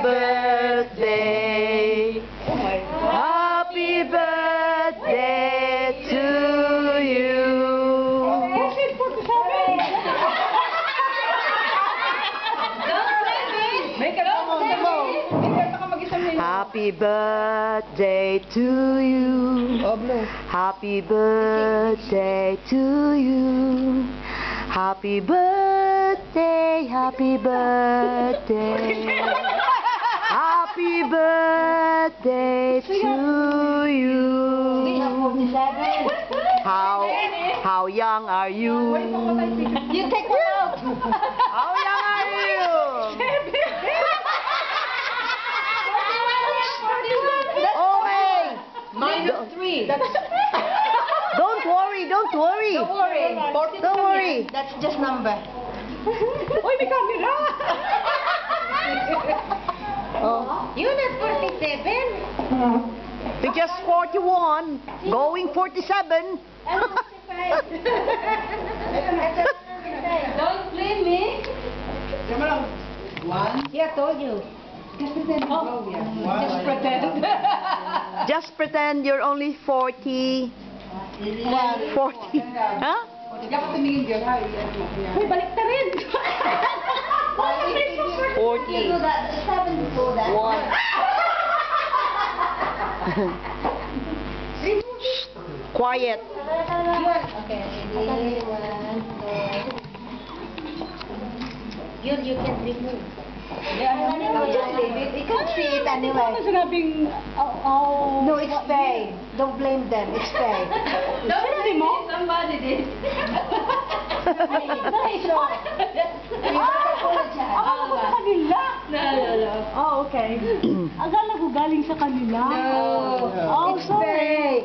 birthday. Happy birthday to you. Happy birthday to you. Happy birthday to you. Happy birthday, happy birthday. Happy birthday to you. How young are you? You take one out. How young are you? Okay. -3. Don't worry, don't worry. Don't worry. Don't worry. That's just number. Uy, may camera! Oh. You're not 47. You're just 41, going 47. Don't blame me. Yeah, I told you. Just pretend. Just pretend you're only 40. 40. Huh? Uy, balik na rin! 40. One. Quiet. Okay. You can remove. Just leave it. You can see it Ano anyway. sinabing, oh... No, it's Faye. Don't blame them. It's Faye. Sinabi mo? Somebody did. Akala ko sa kanila. No. Oh, okay. Akala ko galing sa kanila. Oh, sorry.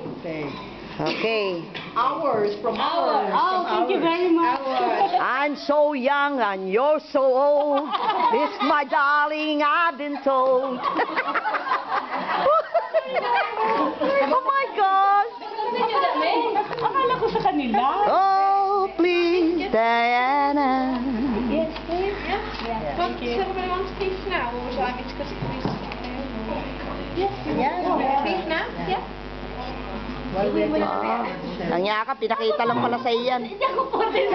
Okay. From ours. Oh, thank you very much. I'm so young and you're so old. This, my darling, I've been told. Oh my gosh. Akala ko sa kanila. Oh, please, Diana. Yes, please. Want zullen we dan Steve na? Hoe zou ik iets kunnen Steve na? Ja. Ang yakap, pinakita lang pala sa iyan. Hindi ako 47.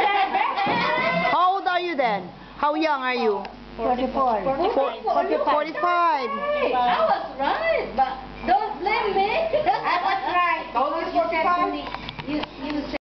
How old are you then? How young are you? 44. 45. I was right, but don't blame me. I was right. How old is 45?